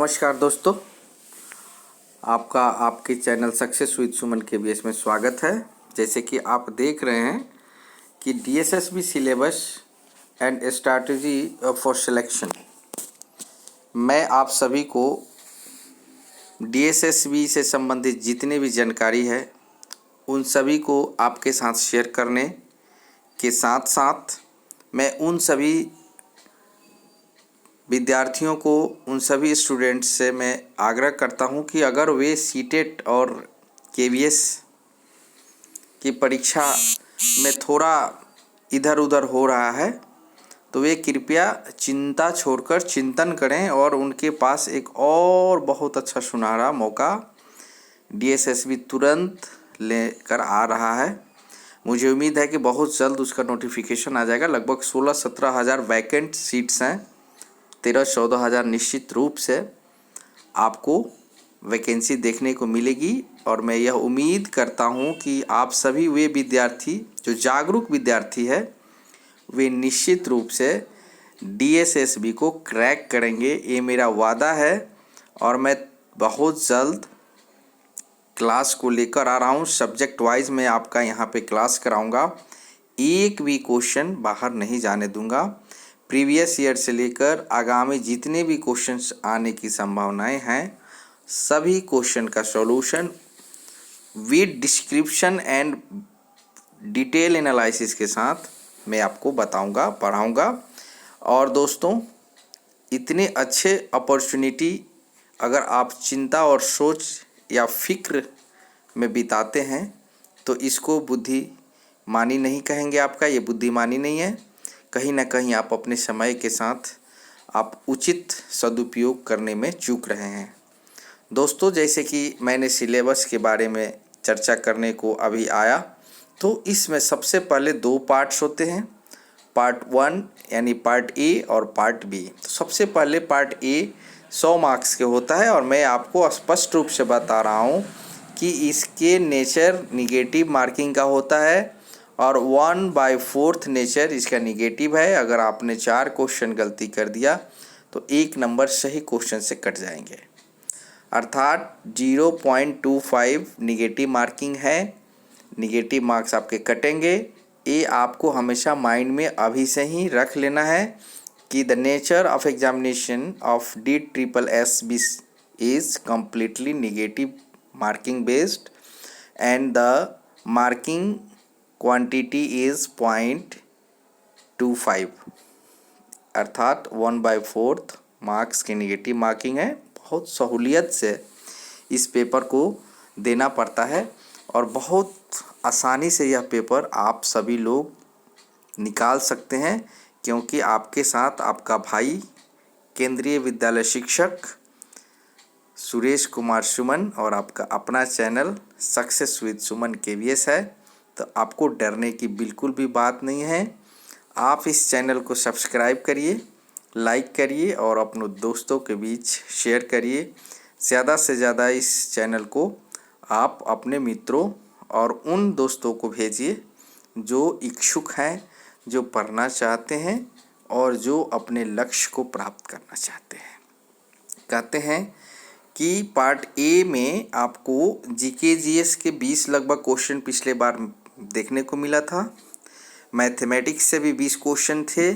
नमस्कार दोस्तों, आपका आपके channel success with Suman KBS में स्वागत है। जैसे कि आप देख रहे हैं कि DSSB syllabus and strategy for selection, मैं आप सभी को DSSB से संबंधित जितने भी जानकारी है उन सभी को आपके साथ शेयर करने के साथ साथ मैं उन सभी विद्यार्थियों को, उन सभी स्टूडेंट्स से मैं आग्रह करता हूं कि अगर वे सीटेट और KBS की परीक्षा में थोड़ा इधर उधर हो रहा है तो वे कृपया चिंता छोड़कर चिंतन करें और उनके पास एक और बहुत अच्छा सुनहरा मौका DSSB तुरंत लेकर आ रहा है। मुझे उम्मीद है कि बहुत जल्द उसका नोटिफिकेशन आ जाएगा। लगभग 16-17 हज़ार वैकेंट सीट्स हैं, 13-14 हज़ार निश्चित रूप से आपको वैकेंसी देखने को मिलेगी। और मैं यह उम्मीद करता हूं कि आप सभी वे विद्यार्थी जो जागरूक विद्यार्थी है वे निश्चित रूप से DSSB को क्रैक करेंगे, ये मेरा वादा है। और मैं बहुत जल्द क्लास को लेकर आ रहा हूं, सब्जेक्ट वाइज मैं आपका यहाँ पे क्लास कराऊंगा। एक भी क्वेश्चन बाहर नहीं जाने दूंगा। प्रीवियस ईयर से लेकर आगामी जितने भी क्वेश्चंस आने की संभावनाएं हैं सभी क्वेश्चन का solution with description and detail analysis के साथ मैं आपको बताऊंगा, पढ़ाऊंगा। और दोस्तों, इतने अच्छे अपॉर्चुनिटी अगर आप चिंता और सोच या फिक्र में बिताते हैं तो इसको बुद्धिमानी नहीं कहेंगे। आपका ये बुद्धिमानी नहीं है, कहीं ना कहीं आप अपने समय के साथ आप उचित सदुपयोग करने में चूक रहे हैं। दोस्तों, जैसे कि मैंने सिलेबस के बारे में चर्चा करने को अभी आया तो इसमें सबसे पहले 2 पार्ट्स होते हैं, पार्ट 1 यानी पार्ट ए और पार्ट बी। तो सबसे पहले पार्ट ए 100 मार्क्स के होता है और मैं आपको स्पष्ट रूप से बता रहा हूँ कि इसके नेचर निगेटिव मार्किंग का होता है और 1/4 नेचर इसका निगेटिव है। अगर आपने 4 क्वेश्चन गलती कर दिया तो 1 नंबर सही क्वेश्चन से कट जाएंगे, अर्थात 0.25 निगेटिव मार्किंग है। निगेटिव मार्क्स आपके कटेंगे। ये आपको हमेशा माइंड में अभी से ही रख लेना है कि the nature of examination of DSSB is completely negative marking based and the marking quantity is 0.25, अर्थात 1/4 मार्क्स की निगेटिव मार्किंग है। बहुत सहूलियत से इस पेपर को देना पड़ता है और बहुत आसानी से यह पेपर आप सभी लोग निकाल सकते हैं, क्योंकि आपके साथ आपका भाई केंद्रीय विद्यालय शिक्षक सुरेश कुमार सुमन और आपका अपना channel success with Suman KBS है। तो आपको डरने की बिल्कुल भी बात नहीं है। आप इस चैनल को सब्सक्राइब करिए, लाइक करिए और अपने दोस्तों के बीच शेयर करिए। ज़्यादा से ज़्यादा इस चैनल को आप अपने मित्रों और उन दोस्तों को भेजिए जो इच्छुक हैं, जो पढ़ना चाहते हैं और जो अपने लक्ष्य को प्राप्त करना चाहते हैं। कहते हैं कि पार्ट ए में आपको GK GS के 20 लगभग क्वेश्चन पिछले बार देखने को मिला था। मैथमेटिक्स से भी 20 क्वेश्चन थे,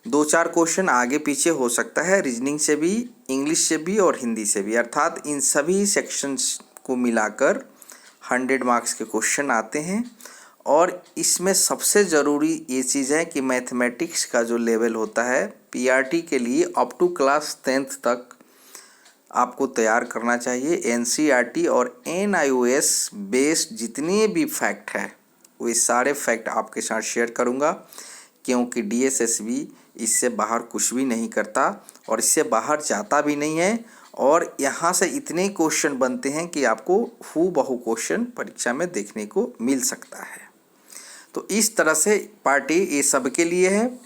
2-4 क्वेश्चन आगे पीछे हो सकता है, रीजनिंग से भी, इंग्लिश से भी और हिंदी से भी, अर्थात इन सभी सेक्शंस को मिलाकर 100 मार्क्स के क्वेश्चन आते हैं। और इसमें सबसे ज़रूरी ये चीज़ है कि मैथमेटिक्स का जो लेवल होता है PRT के लिए अप टू क्लास 10th तक आपको तैयार करना चाहिए। NCERT और NIOS बेस्ड जितने भी फैक्ट है वो सारे फैक्ट आपके साथ शेयर करूंगा, क्योंकि DSSB इससे बाहर कुछ भी नहीं करता और इससे बाहर जाता भी नहीं है। और यहाँ से इतने क्वेश्चन बनते हैं कि आपको हूबहू क्वेश्चन परीक्षा में देखने को मिल सकता है। तो इस तरह से पार्ट ए ये सबके लिए है।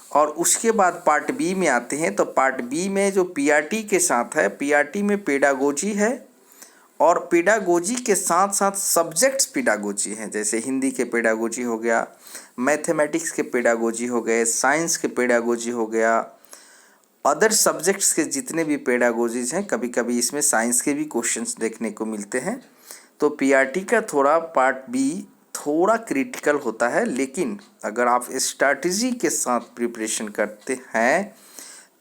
और उसके बाद पार्ट बी में आते हैं। तो पार्ट बी में जो PRT के साथ है, PRT में पेडागोजी है और पेडागोजी के साथ साथ सब्जेक्ट्स पेडागोजी हैं, जैसे हिंदी के पेडागोजी हो गया, मैथमेटिक्स के पेडागोजी हो गए, साइंस के पेडागोजी हो गया अदर सब्जेक्ट्स के जितने भी पेडागोजीज हैं, कभी कभी इसमें साइंस के भी क्वेश्चंस देखने को मिलते हैं। तो पीआरटी का थोड़ा पार्ट बी थोड़ा क्रिटिकल होता है, लेकिन अगर आप स्ट्रैटेजी के साथ प्रिपरेशन करते हैं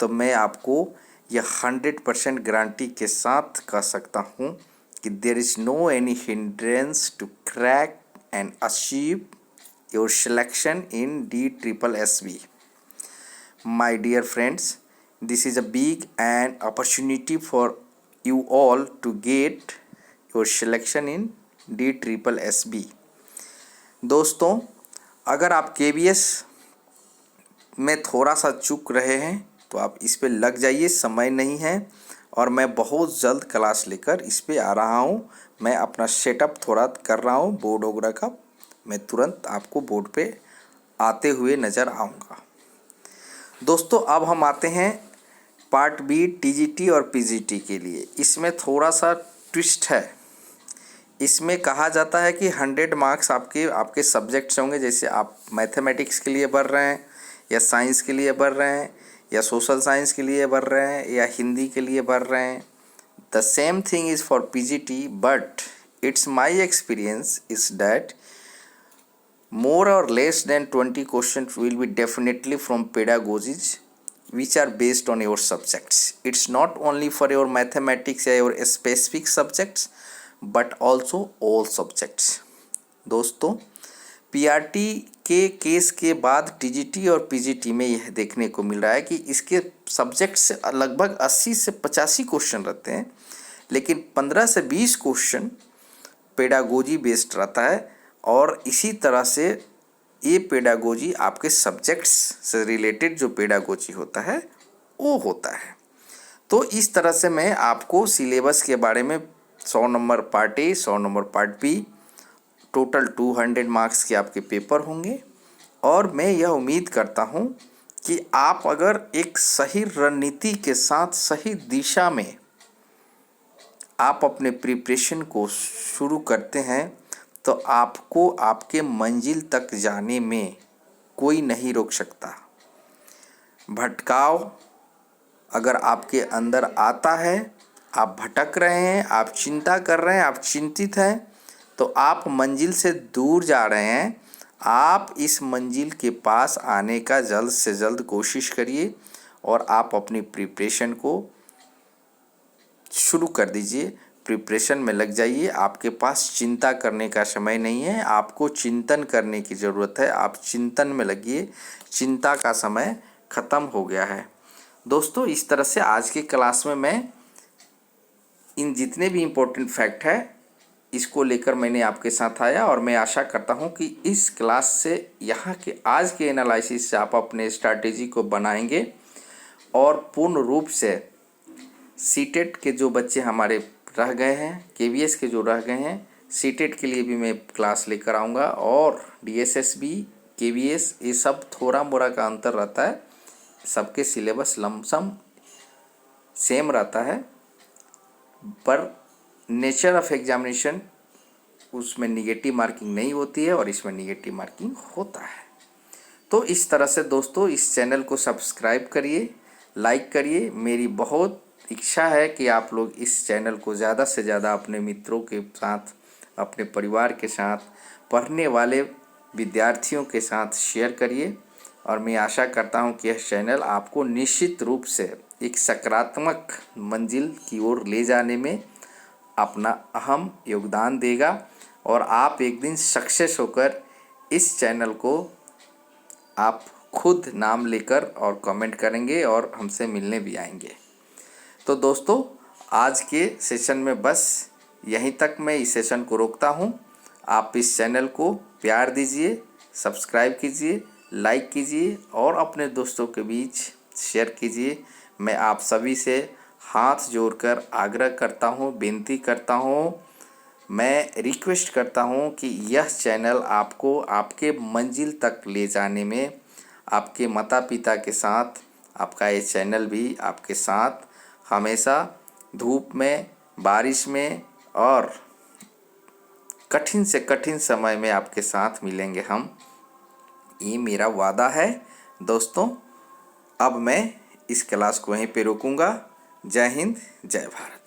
तो मैं आपको यह 100% गारंटी के साथ कह सकता हूँ कि there is no any hindrance to crack and achieve your selection in DSSB। My dear friends, this is a big and opportunity for you all to get your selection in DSSB। दोस्तों, अगर आप KVS में थोड़ा सा चूक रहे हैं तो आप इस पे लग जाइए, समय नहीं है। और मैं बहुत जल्द क्लास लेकर इस पे आ रहा हूँ। मैं अपना सेटअप थोड़ा कर रहा हूँ बोर्ड वगैरह का। मैं तुरंत आपको बोर्ड पे आते हुए नज़र आऊँगा। दोस्तों, अब हम आते हैं पार्ट बी TGT और PGT के लिए। इसमें थोड़ा सा ट्विस्ट है। इसमें कहा जाता है कि 100 मार्क्स आपके सब्जेक्ट्स होंगे। जैसे आप मैथमेटिक्स के लिए पढ़ रहे हैं, या साइंस के लिए पढ़ रहे हैं, या सोशल साइंस के लिए पढ़ रहे हैं, या हिंदी के लिए पढ़ रहे हैं। The same thing is for PGT, but it's my experience is that more or less than 20 questions will be definitely from pedagogies which are based on your subjects. It's not only for your mathematics या your specific subjects but also all subjects। दोस्तों, PRT के case के बाद TGT और PGT में यह देखने को मिल रहा है कि इसके सब्जेक्ट से लगभग 80 से 85 क्वेश्चन रहते हैं, लेकिन 15 से 20 क्वेश्चन पेडागोजी बेस्ड रहता है। और इसी तरह से ये पेडागोजी आपके सब्जेक्ट्स से रिलेटेड जो पेडागोजी होता है वो होता है। तो इस तरह से मैं आपको सिलेबस के बारे में 100 number part A, 100 number part B, total 200 marks के आपके पेपर होंगे। और मैं यह उम्मीद करता हूँ कि आप अगर एक सही रणनीति के साथ सही दिशा में आप अपने प्रिपरेशन को शुरू करते हैं तो आपको आपके मंजिल तक जाने में कोई नहीं रोक सकता। भटकाव अगर आपके अंदर आता है, आप भटक रहे हैं, आप चिंता कर रहे हैं, आप चिंतित हैं, तो आप मंजिल से दूर जा रहे हैं। आप इस मंजिल के पास आने का जल्द से जल्द कोशिश करिए और आप अपनी प्रिपरेशन को शुरू कर दीजिए। प्रिपरेशन में लग जाइए। आपके पास चिंता करने का समय नहीं है, आपको चिंतन करने की ज़रूरत है। आप चिंतन में लगिए, चिंता का समय ख़त्म हो गया है। दोस्तों, इस तरह से आज की क्लास में मैं इन जितने भी इम्पोर्टेंट फैक्ट है इसको लेकर मैंने आपके साथ आया, और मैं आशा करता हूं कि इस क्लास से यहाँ के आज के एनालिसिस से आप अपने स्ट्रैटेजी को बनाएंगे और पूर्ण रूप से सीटेट के जो बच्चे हमारे रह गए हैं, KVS के जो रह गए हैं, सीटेट के लिए भी मैं क्लास लेकर आऊँगा। और DSSB, KVS ये सब थोड़ा मोड़ा का अंतर रहता है, सबके सिलेबस लमसम सेम रहता है, पर नेचर ऑफ एग्जामिनेशन उसमें निगेटिव मार्किंग नहीं होती है और इसमें निगेटिव मार्किंग होता है। तो इस तरह से दोस्तों इस चैनल को सब्सक्राइब करिए, लाइक करिए। मेरी बहुत इच्छा है कि आप लोग इस चैनल को ज़्यादा से ज़्यादा अपने मित्रों के साथ, अपने परिवार के साथ, पढ़ने वाले विद्यार्थियों के साथ शेयर करिए। और मैं आशा करता हूं कि यह चैनल आपको निश्चित रूप से एक सकारात्मक मंजिल की ओर ले जाने में अपना अहम योगदान देगा और आप एक दिन सक्सेस होकर इस चैनल को आप खुद नाम लेकर और कमेंट करेंगे और हमसे मिलने भी आएंगे। तो दोस्तों, आज के सेशन में बस यहीं तक मैं इस सेशन को रोकता हूं। आप इस चैनल को प्यार दीजिए, सब्सक्राइब कीजिए, लाइक कीजिए और अपने दोस्तों के बीच शेयर कीजिए। मैं आप सभी से हाथ जोड़कर आग्रह करता हूं, विनती करता हूं, मैं रिक्वेस्ट करता हूं कि यह चैनल आपको आपके मंजिल तक ले जाने में आपके माता पिता के साथ, आपका ये चैनल भी आपके साथ हमेशा धूप में, बारिश में और कठिन से कठिन समय में आपके साथ मिलेंगे हम, ये मेरा वादा है। दोस्तों, अब मैं इस क्लास को वहीं पे रोकूंगा। जय हिंद, जय भारत।